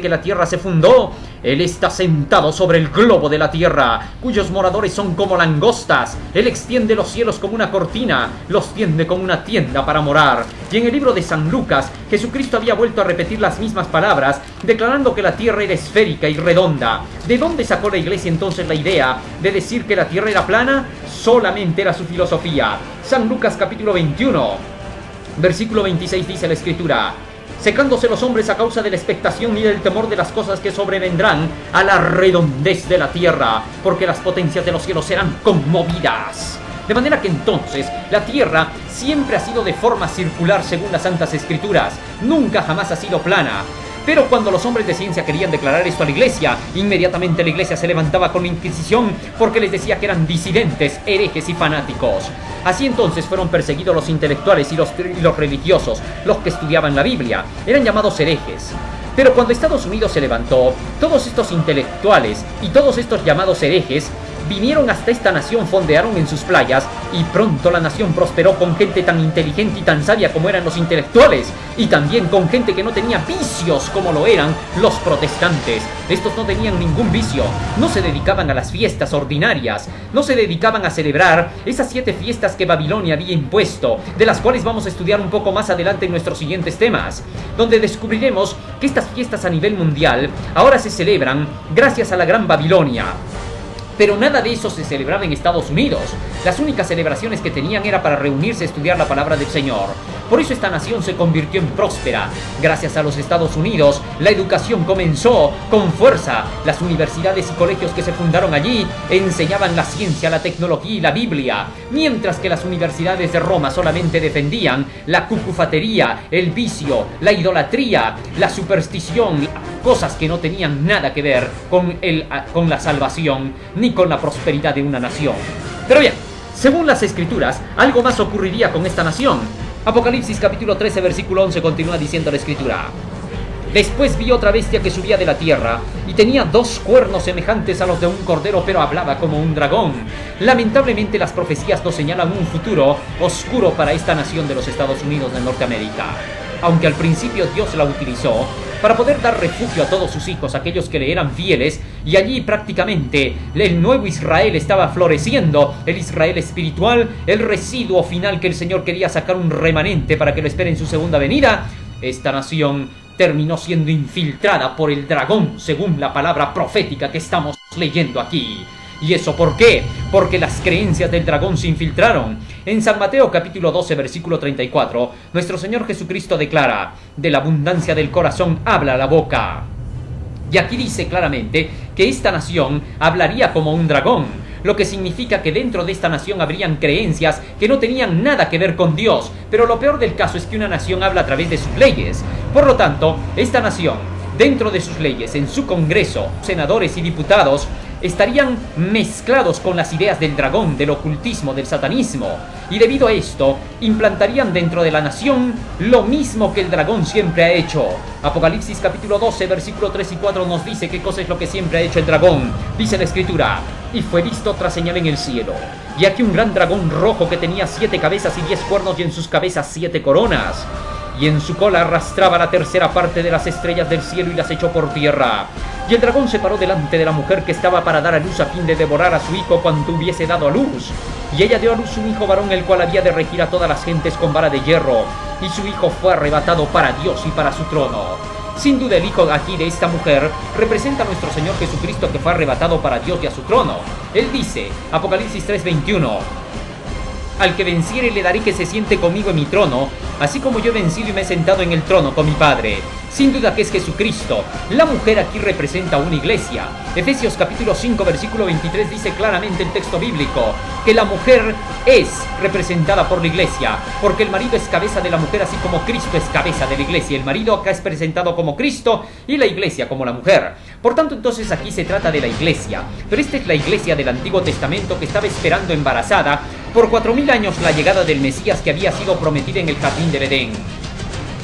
que la tierra se fundó, Él está sentado sobre el globo de la tierra, cuyos moradores son como langostas. Él extiende los cielos como una cortina, los tiende como una tienda para morar. Y en el libro de San Lucas, Jesucristo había vuelto a repetir las mismas palabras, declarando que la tierra era esférica y redonda. ¿De dónde sacó la iglesia entonces la idea de decir que la tierra era plana? Solamente era su filosofía. San Lucas capítulo 21, versículo 26 dice la Escritura: secándose los hombres a causa de la expectación y del temor de las cosas que sobrevendrán a la redondez de la tierra, porque las potencias de los cielos serán conmovidas. De manera que entonces la tierra siempre ha sido de forma circular según las Santas Escrituras, nunca jamás ha sido plana. Pero cuando los hombres de ciencia querían declarar esto a la iglesia, inmediatamente la iglesia se levantaba con la Inquisición porque les decía que eran disidentes, herejes y fanáticos. Así entonces fueron perseguidos los intelectuales y los religiosos, los que estudiaban la Biblia. Eran llamados herejes. Pero cuando Estados Unidos se levantó, todos estos intelectuales y todos estos llamados herejes vinieron hasta esta nación, fondearon en sus playas, y pronto la nación prosperó con gente tan inteligente y tan sabia como eran los intelectuales, y también con gente que no tenía vicios como lo eran los protestantes. Estos no tenían ningún vicio, no se dedicaban a las fiestas ordinarias, no se dedicaban a celebrar esas 7 fiestas que Babilonia había impuesto, de las cuales vamos a estudiar un poco más adelante en nuestros siguientes temas, donde descubriremos que estas fiestas a nivel mundial ahora se celebran gracias a la Gran Babilonia. Pero nada de eso se celebraba en Estados Unidos. Las únicas celebraciones que tenían era para reunirse a estudiar la palabra del Señor. Por eso esta nación se convirtió en próspera. Gracias a los Estados Unidos, la educación comenzó con fuerza. Las universidades y colegios que se fundaron allí enseñaban la ciencia, la tecnología y la Biblia, mientras que las universidades de Roma solamente defendían la cucufatería, el vicio, la idolatría, la superstición, cosas que no tenían nada que ver con la salvación ni con la prosperidad de una nación. Pero bien, según las Escrituras, algo más ocurriría con esta nación. Apocalipsis capítulo 13 versículo 11 continúa diciendo la Escritura: después vi otra bestia que subía de la tierra, y tenía 2 cuernos semejantes a los de un cordero, pero hablaba como un dragón. Lamentablemente las profecías nos señalan un futuro oscuro para esta nación de los Estados Unidos de Norteamérica. Aunque al principio Dios la utilizó para poder dar refugio a todos sus hijos, aquellos que le eran fieles, y allí prácticamente el nuevo Israel estaba floreciendo, el Israel espiritual, el residuo final que el Señor quería sacar, un remanente para que lo espere en su segunda venida. Esta nación terminó siendo infiltrada por el dragón, según la palabra profética que estamos leyendo aquí. ¿Y eso por qué? Porque las creencias del dragón se infiltraron. En San Mateo capítulo 12 versículo 34, nuestro Señor Jesucristo declara: de la abundancia del corazón habla la boca. Y aquí dice claramente que esta nación hablaría como un dragón, lo que significa que dentro de esta nación habrían creencias que no tenían nada que ver con Dios. Pero lo peor del caso es que una nación habla a través de sus leyes. Por lo tanto, esta nación, dentro de sus leyes, en su Congreso, senadores y diputados, estarían mezclados con las ideas del dragón, del ocultismo, del satanismo. Y debido a esto, implantarían dentro de la nación lo mismo que el dragón siempre ha hecho. Apocalipsis capítulo 12, versículo 3 y 4 nos dice qué cosa es lo que siempre ha hecho el dragón. Dice la Escritura: y fue visto otra señal en el cielo, y aquí un gran dragón rojo que tenía 7 cabezas y 10 cuernos, y en sus cabezas 7 coronas. Y en su cola arrastraba la tercera parte de las estrellas del cielo y las echó por tierra. Y el dragón se paró delante de la mujer que estaba para dar a luz, a fin de devorar a su hijo cuando hubiese dado a luz. Y ella dio a luz un hijo varón, el cual había de regir a todas las gentes con vara de hierro. Y su hijo fue arrebatado para Dios y para su trono. Sin duda el hijo aquí de esta mujer representa a nuestro Señor Jesucristo, que fue arrebatado para Dios y a su trono. Él dice, Apocalipsis 3:21: al que venciere le daré que se siente conmigo en mi trono, así como yo he vencido y me he sentado en el trono con mi Padre. Sin duda que es Jesucristo. La mujer aquí representa a una iglesia. Efesios capítulo 5 versículo 23 dice claramente el texto bíblico que la mujer es representada por la iglesia, porque el marido es cabeza de la mujer, así como Cristo es cabeza de la iglesia. El marido acá es presentado como Cristo y la iglesia como la mujer. Por tanto, entonces aquí se trata de la iglesia, pero esta es la iglesia del Antiguo Testamento que estaba esperando embarazada por 4000 años la llegada del Mesías, que había sido prometida en el jardín del Edén.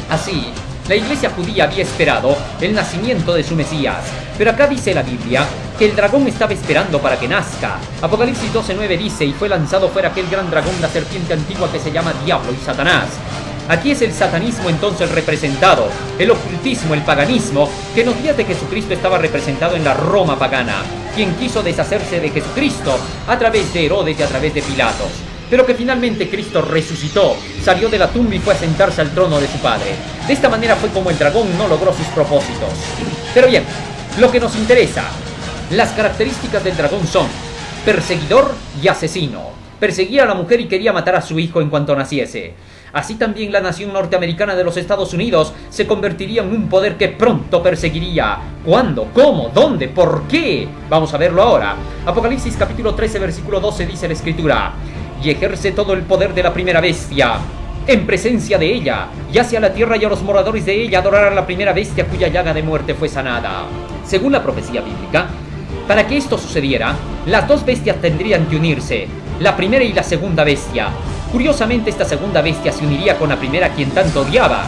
Así, la iglesia judía había esperado el nacimiento de su Mesías. Pero acá dice la Biblia que el dragón estaba esperando para que nazca. Apocalipsis 12:9 dice: y fue lanzado fuera aquel gran dragón, la serpiente antigua que se llama Diablo y Satanás, Aquí es el satanismo entonces representado, el ocultismo, el paganismo, que en los días de Jesucristo estaba representado en la Roma pagana, quien quiso deshacerse de Jesucristo a través de Herodes y a través de Pilatos. Pero que finalmente Cristo resucitó, salió de la tumba y fue a sentarse al trono de su Padre. De esta manera fue como el dragón no logró sus propósitos. Pero bien, lo que nos interesa, las características del dragón son perseguidor y asesino. Perseguía a la mujer y quería matar a su hijo en cuanto naciese. Así también la nación norteamericana de los Estados Unidos se convertiría en un poder que pronto perseguiría. ¿Cuándo? ¿Cómo? ¿Dónde? ¿Por qué? Vamos a verlo ahora. Apocalipsis capítulo 13 versículo 12 dice la Escritura: y ejerce todo el poder de la primera bestia en presencia de ella, y hace a la tierra y a los moradores de ella adorar a la primera bestia cuya llaga de muerte fue sanada. Según la profecía bíblica, para que esto sucediera, las dos bestias tendrían que unirse, la primera y la segunda bestia. Curiosamente, esta segunda bestia se uniría con la primera, quien tanto odiaba.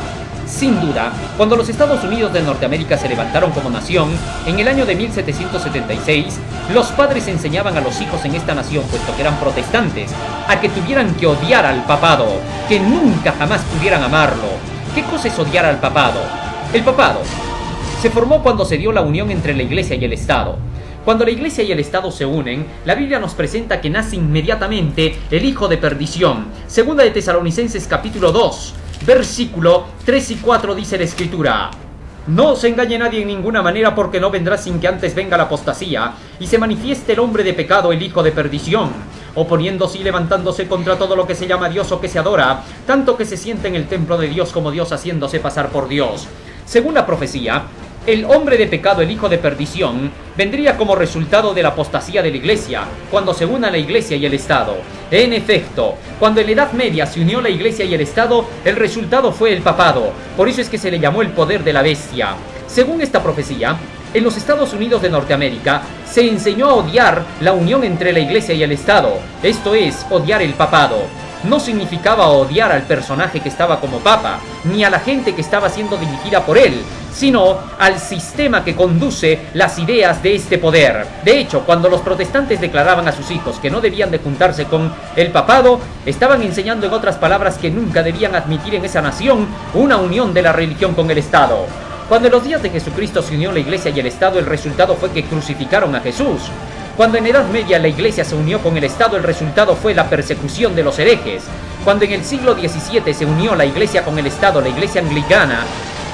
Sin duda, cuando los Estados Unidos de Norteamérica se levantaron como nación, en el año de 1776, los padres enseñaban a los hijos en esta nación, puesto que eran protestantes, a que tuvieran que odiar al papado, que nunca jamás pudieran amarlo. ¿Qué cosa es odiar al papado? El papado se formó cuando se dio la unión entre la Iglesia y el Estado. Cuando la Iglesia y el Estado se unen, la Biblia nos presenta que nace inmediatamente el hijo de perdición. Segunda de Tesalonicenses capítulo 2, versículo 3 y 4 dice la Escritura: no se engañe nadie en ninguna manera, porque no vendrá sin que antes venga la apostasía, y se manifieste el hombre de pecado, el hijo de perdición, oponiéndose y levantándose contra todo lo que se llama Dios o que se adora, tanto que se siente en el templo de Dios como Dios, haciéndose pasar por Dios. Según la profecía, el hombre de pecado, el hijo de perdición, vendría como resultado de la apostasía de la Iglesia, cuando se una la Iglesia y el Estado. En efecto, cuando en la Edad Media se unió la Iglesia y el Estado, el resultado fue el papado. Por eso es que se le llamó el poder de la bestia. Según esta profecía, en los Estados Unidos de Norteamérica se enseñó a odiar la unión entre la Iglesia y el Estado, esto es, odiar el papado. No significaba odiar al personaje que estaba como papa, ni a la gente que estaba siendo dirigida por él, sino al sistema que conduce las ideas de este poder. De hecho, cuando los protestantes declaraban a sus hijos que no debían de juntarse con el papado, estaban enseñando en otras palabras que nunca debían admitir en esa nación una unión de la religión con el Estado. Cuando en los días de Jesucristo se unió la Iglesia y el Estado, el resultado fue que crucificaron a Jesús. Cuando en Edad Media la Iglesia se unió con el Estado, el resultado fue la persecución de los herejes. Cuando en el siglo XVII se unió la Iglesia con el Estado, la Iglesia anglicana,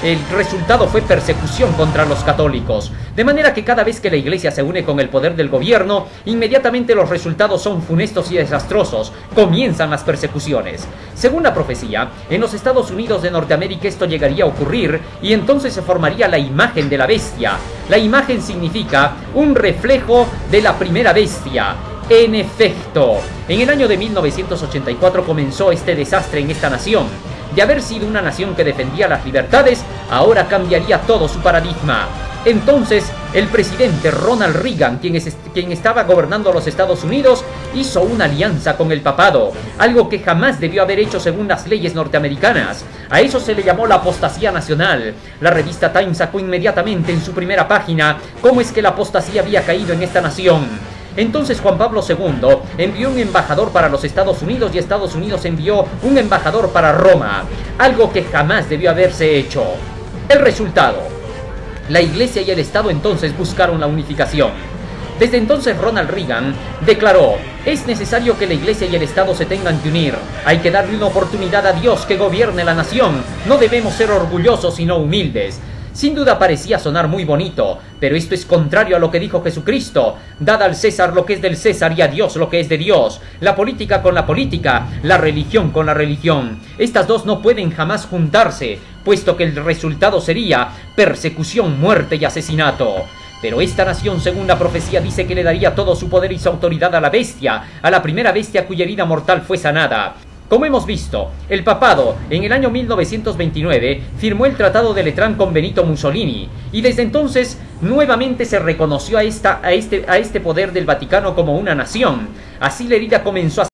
el resultado fue persecución contra los católicos. De manera que cada vez que la Iglesia se une con el poder del gobierno, inmediatamente los resultados son funestos y desastrosos. Comienzan las persecuciones. Según la profecía, en los Estados Unidos de Norteamérica esto llegaría a ocurrir y entonces se formaría la imagen de la bestia. La imagen significa un reflejo de la primera bestia. En efecto, en el año de 1984 comenzó este desastre en esta nación. De haber sido una nación que defendía las libertades, ahora cambiaría todo su paradigma. Entonces, el presidente Ronald Reagan, quien estaba gobernando los Estados Unidos, hizo una alianza con el papado, algo que jamás debió haber hecho según las leyes norteamericanas. A eso se le llamó la apostasía nacional. La revista Time sacó inmediatamente en su primera página cómo es que la apostasía había caído en esta nación. Entonces Juan Pablo II envió un embajador para los Estados Unidos y Estados Unidos envió un embajador para Roma, algo que jamás debió haberse hecho. El resultado: la Iglesia y el Estado entonces buscaron la unificación. Desde entonces Ronald Reagan declaró: es necesario que la Iglesia y el Estado se tengan que unir. Hay que darle una oportunidad a Dios que gobierne la nación. No debemos ser orgullosos sino humildes. Sin duda parecía sonar muy bonito, pero esto es contrario a lo que dijo Jesucristo: dad al César lo que es del César y a Dios lo que es de Dios. La política con la política, la religión con la religión. Estas dos no pueden jamás juntarse, puesto que el resultado sería persecución, muerte y asesinato. Pero esta nación, según la profecía, dice que le daría todo su poder y su autoridad a la bestia, a la primera bestia cuya herida mortal fue sanada. Como hemos visto, el papado en el año 1929 firmó el Tratado de Letrán con Benito Mussolini, y desde entonces nuevamente se reconoció a este poder del Vaticano como una nación. Así la herida comenzó a